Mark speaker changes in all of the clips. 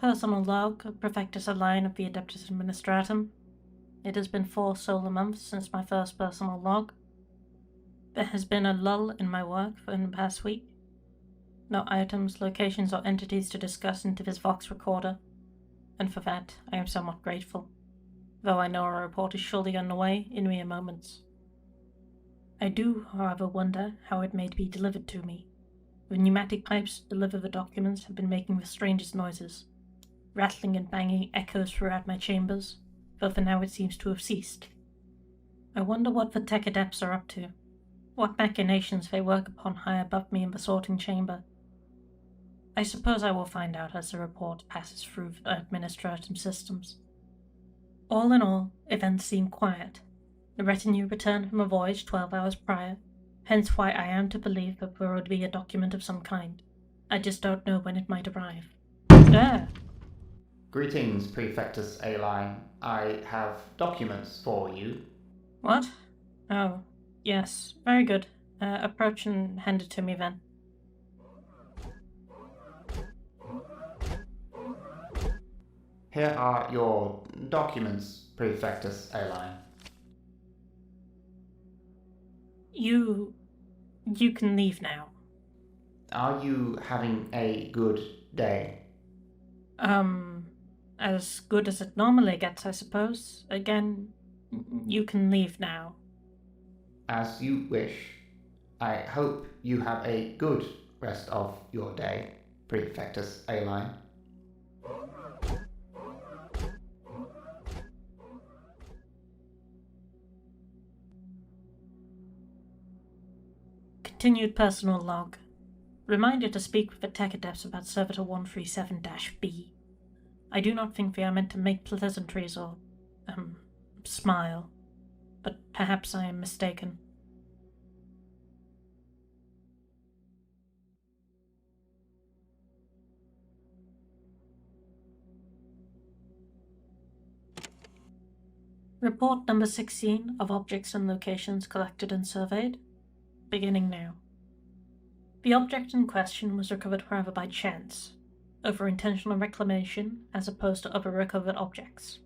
Speaker 1: Personal log of Prefectus Align of the Adeptus Administratum. It has been 4 solar months since my first personal log. There has been a lull in my work for the past week. No items, locations, or entities to discuss into this Vox recorder, and for that I am somewhat grateful, though I know a report is surely on the way in mere moments. I do, however, wonder how it may be delivered to me. The pneumatic pipes to deliver the documents have been making the strangest noises. Rattling and banging echoes throughout my chambers, though for now it seems to have ceased. I wonder what the tech adepts are up to, what machinations they work upon high above me in the sorting chamber. I suppose I will find out as the report passes through the administratum systems. All in all, events seem quiet. The retinue returned from a voyage 12 hours prior, hence why I am to believe that there would be a document of some kind. I just don't know when it might arrive. There!
Speaker 2: Greetings, Prefectus Aline. I have documents for you.
Speaker 1: What? Oh, yes. Very good. Approach and hand it to me then.
Speaker 2: Here are your documents, Prefectus Aline.
Speaker 1: You can leave now.
Speaker 2: Are you having a good day?
Speaker 1: As good as it normally gets, I suppose. Again, you can leave now.
Speaker 2: As you wish. I hope you have a good rest of your day, Prefectus Aline.
Speaker 1: Continued personal log. Reminder to speak with the tech adepts about Servitor 137-B. I do not think they are meant to make pleasantries or, smile. But perhaps I am mistaken. Report number 16 of objects and locations collected and surveyed. Beginning now. The object in question was recovered rather by chance, over intentional reclamation as opposed to other recovered objects.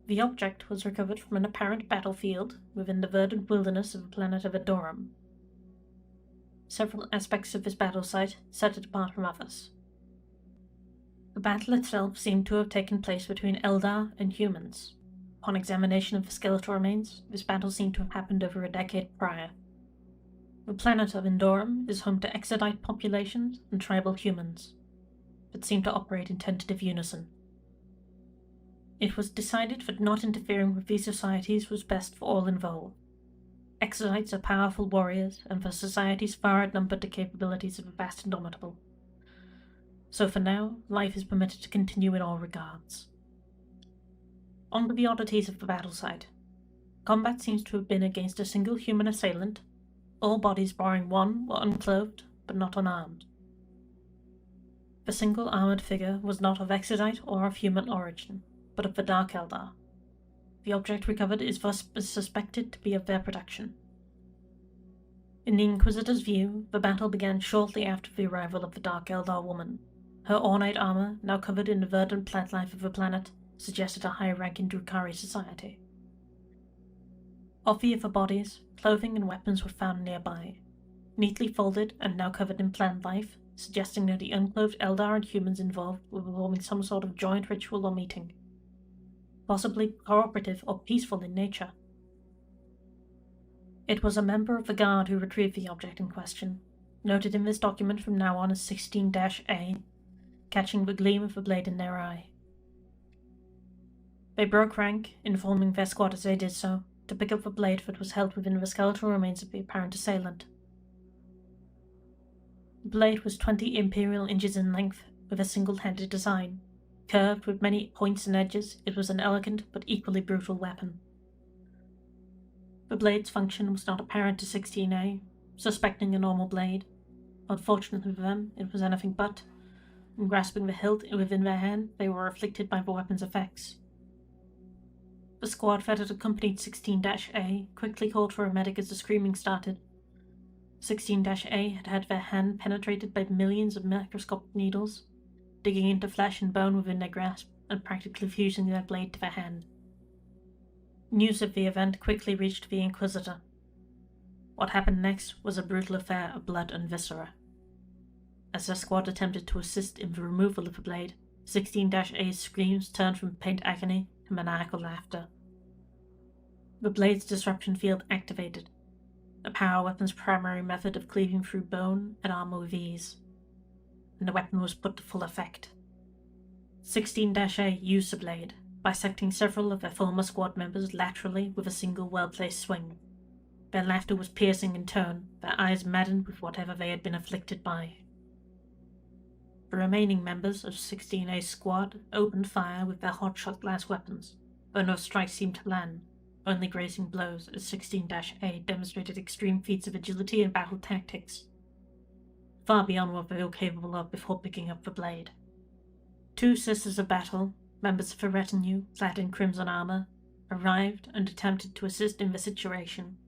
Speaker 1: The object was recovered from an apparent battlefield within the verdant wilderness of the planet of Adorum. Several aspects of this battle site set it apart from others. The battle itself seemed to have taken place between Eldar and humans. Upon examination of the skeletal remains, this battle seemed to have happened over a decade prior. The planet of Endorum is home to exodite populations and tribal humans, that seem to operate in tentative unison. It was decided that not interfering with these societies was best for all involved. Exodites are powerful warriors, and the societies far outnumbered the capabilities of the vast Indomitable. So for now, life is permitted to continue in all regards. On to the oddities of the battle site. Combat seems to have been against a single human assailant. All bodies barring one were unclothed, but not unarmed. The single armoured figure was not of exodite or of human origin, but of the Dark Eldar. The object recovered is thus suspected to be of their production. In the Inquisitor's view, the battle began shortly after the arrival of the Dark Eldar woman. Her ornate armour, now covered in the verdant plant life of the planet, suggested a high rank in Drukhari society. Of the other bodies, clothing and weapons were found nearby, neatly folded and now covered in plant life, suggesting that the unclothed Eldar and humans involved were performing some sort of joint ritual or meeting, possibly cooperative or peaceful in nature. It was a member of the Guard who retrieved the object in question, noted in this document from now on as 16-A, catching the gleam of the blade in their eye. They broke rank, informing their squad as they did so, to pick up the blade that was held within the skeletal remains of the apparent assailant. The blade was 20 imperial inches in length, with a single-handed design. Curved with many points and edges, it was an elegant but equally brutal weapon. The blade's function was not apparent to 16A, suspecting a normal blade. Unfortunately for them, it was anything but. In grasping the hilt within their hand, they were afflicted by the weapon's effects. The squad that had accompanied 16-A quickly called for a medic as the screaming started. 16-A had had their hand penetrated by millions of microscopic needles. digging into flesh and bone within their grasp and practically fusing their blade to their hand. News of the event quickly reached the Inquisitor. What happened next was a brutal affair of blood and viscera. As their squad attempted to assist in the removal of the blade, 16-A's screams turned from pained agony to maniacal laughter. The blade's disruption field activated, a power weapon's primary method of cleaving through bone and armor with ease, and the weapon was put to full effect. 16-A used the blade, bisecting several of their former squad members laterally with a single well-placed swing. Their laughter was piercing in tone, their eyes maddened with whatever they had been afflicted by. The remaining members of 16A's squad opened fire with their hot shot glass weapons, though no strikes seemed to land, only grazing blows as 16-A demonstrated extreme feats of agility and battle tactics, far beyond what they were capable of before picking up the blade. 2 Sisters of Battle, members of a retinue clad in crimson armor, arrived and attempted to assist in the situation,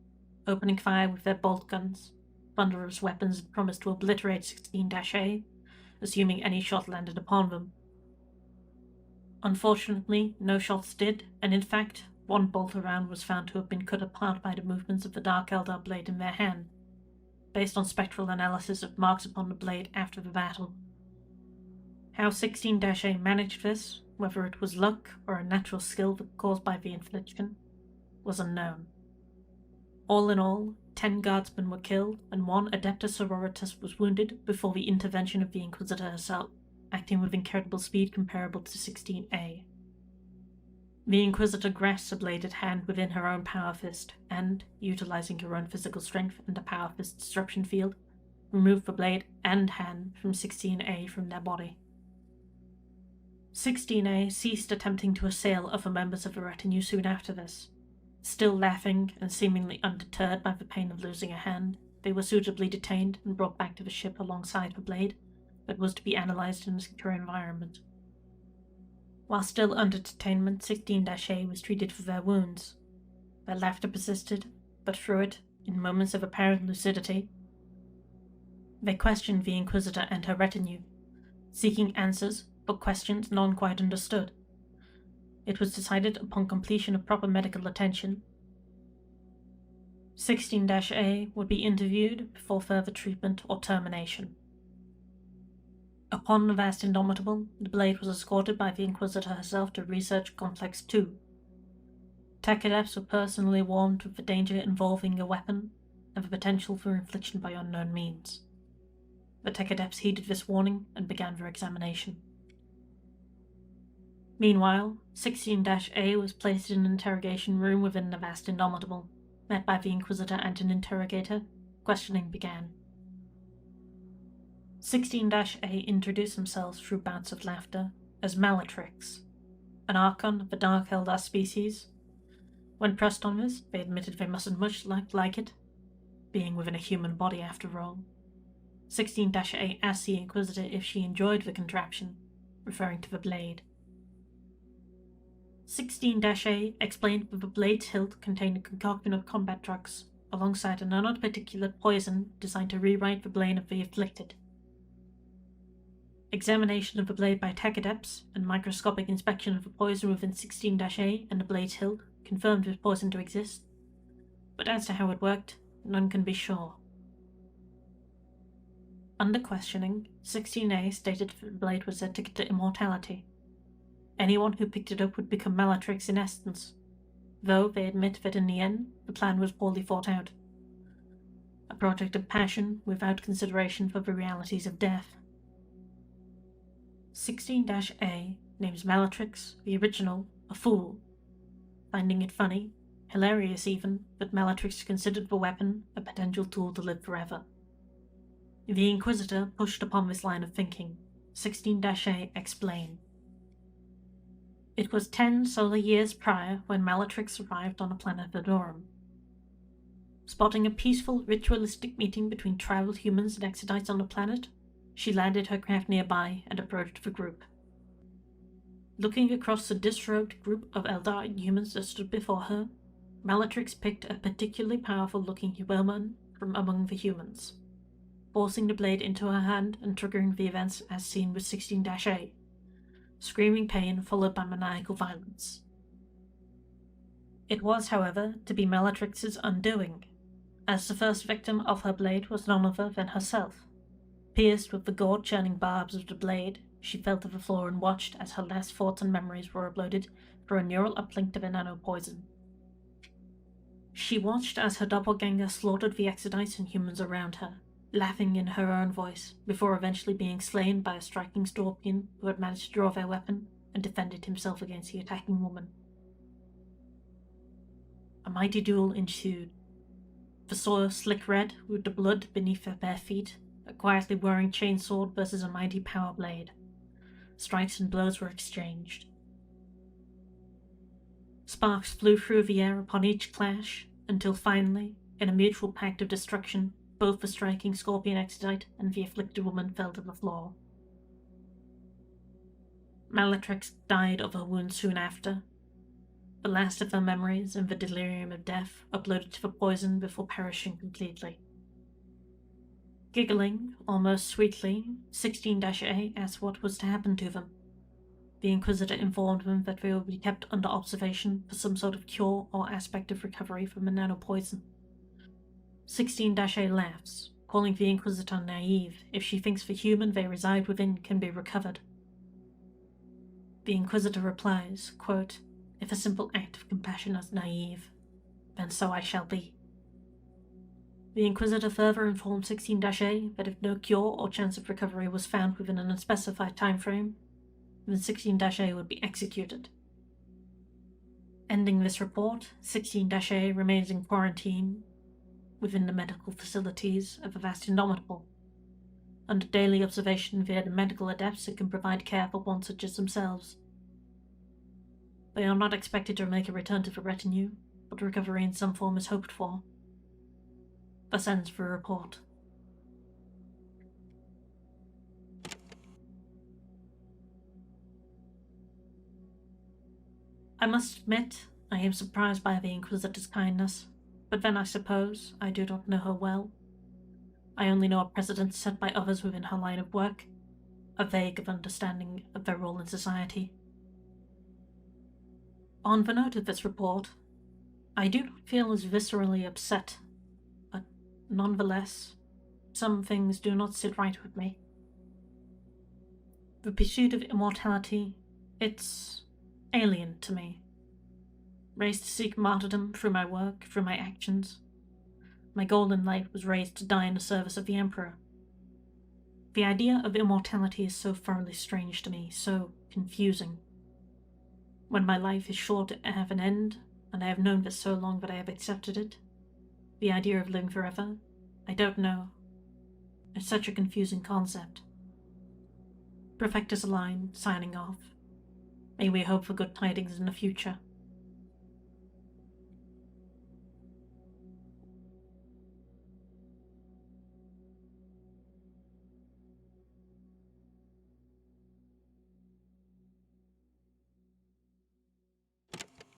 Speaker 1: opening fire with their bolt guns, thunderous weapons that promised to obliterate 16-A, assuming any shot landed upon them. Unfortunately, no shots did, and in fact, one bolt round was found to have been cut apart by the movements of the Dark Eldar blade in their hand, based on spectral analysis of marks upon the blade after the battle. How 16-A managed this, whether it was luck or a natural skill caused by the infliction, was unknown. All in all, 10 guardsmen were killed, and 1 Adeptus Sororitas was wounded before the intervention of the Inquisitor herself, acting with incredible speed comparable to 16-A. The Inquisitor grasped a bladed hand within her own power fist, and, utilizing her own physical strength and the power fist disruption field, removed the blade and hand from 16-A from their body. 16-A ceased attempting to assail other members of the retinue soon after this. Still laughing and seemingly undeterred by the pain of losing a hand, they were suitably detained and brought back to the ship alongside the blade that was to be analyzed in a secure environment. While still under detainment, 16-A was treated for their wounds. Their laughter persisted, but through it, in moments of apparent lucidity, they questioned the Inquisitor and her retinue, seeking answers, but questions none quite understood. It was decided upon completion of proper medical attention, 16-A would be interviewed before further treatment or termination. Upon the vast Indomitable, the blade was escorted by the Inquisitor herself to Research Complex 2. Tech adepts were personally warned of the danger involving a weapon and the potential for infliction by unknown means. The tech adepts heeded this warning and began their examination. Meanwhile, 16-A was placed in an interrogation room within the vast Indomitable. Met by the Inquisitor and an interrogator, questioning began. 16-A introduced themselves through bouts of laughter as Malatrix, an Archon of the Dark Eldar species. When pressed on this, they admitted they mustn't much like it, being within a human body after all. 16-A asked the Inquisitor if she enjoyed the contraption, referring to the blade. 16-A explained that the blade's hilt contained a concoction of combat drugs, alongside an unarticulate poison designed to rewrite the brain of the afflicted. Examination of the blade by tech adepts and microscopic inspection of the poison within 16-A and the blade's hilt confirmed this poison to exist, but as to how it worked, none can be sure. Under questioning, 16-A stated that the blade was their ticket to immortality. Anyone who picked it up would become Malatrix in essence, though they admit that in the end, the plan was poorly thought out. A project of passion without consideration for the realities of death. 16-A names Malatrix, the original, a fool, finding it funny, hilarious even, that Malatrix considered the weapon a potential tool to live forever. The Inquisitor pushed upon this line of thinking. 16-A explained. It was 10 solar years prior when Malatrix arrived on the planet Adorum. Spotting a peaceful, ritualistic meeting between tribal humans and Exodites on the planet, she landed her craft nearby and approached the group. Looking across the disrobed group of Eldar and humans that stood before her, Malatrix picked a particularly powerful-looking woman from among the humans. forcing the blade into her hand and triggering the events as seen with 16-A. Screaming pain followed by maniacal violence. It was, however, to be Bellatrix's undoing, as the first victim of her blade was none other than herself. Pierced with the gore-churning barbs of the blade, she fell to the floor and watched as her last thoughts and memories were uploaded through a neural uplink to the nanopoison. She watched as her doppelganger slaughtered the Exodites and humans around her, laughing in her own voice, before eventually being slain by a striking Scorpion who had managed to draw their weapon and defended himself against the attacking woman. A mighty duel ensued. The soil slick red with the blood beneath their bare feet, a quietly whirring chainsword versus a mighty power blade. Strikes and blows were exchanged. Sparks flew through the air upon each clash, until finally, in a mutual pact of destruction, both the striking Scorpion Exodite and the afflicted woman fell to the floor. Bellatrix died of her wounds soon after, the last of her memories in the delirium of death uploaded to the poison before perishing completely. Giggling, almost sweetly, 16-A asked what was to happen to them. The Inquisitor informed them that they would be kept under observation for some sort of cure or aspect of recovery from the nanopoison. 16-A laughs, calling the Inquisitor naive if she thinks the human they reside within can be recovered. The Inquisitor replies, quote, "If a simple act of compassion is naive, then so I shall be." The Inquisitor further informed 16-A that if no cure or chance of recovery was found within an unspecified time frame, then 16-A would be executed. Ending this report, 16-A remains in quarantine within the medical facilities of the vast Indomitable, under daily observation via the medical adepts that can provide care for one such as themselves. They are not expected to make a return to the retinue, but recovery in some form is hoped for. Thus ends the report. I must admit, I am surprised by the Inquisitor's kindness, but then I suppose I do not know her well. I only know a precedent set by others within her line of work, a vague understanding of their role in society. On the note of this report, I do not feel as viscerally upset, but nonetheless, some things do not sit right with me. The pursuit of immortality, it's alien to me. Raised to seek martyrdom through my work, through my actions. My goal in life was raised to die in the service of the Emperor. The idea of immortality is so thoroughly strange to me, so confusing. When my life is sure to have an end, and I have known this so long that I have accepted it, the idea of living forever, I don't know. It's such a confusing concept. Perfectus Align, signing off. May we hope for good tidings in the future.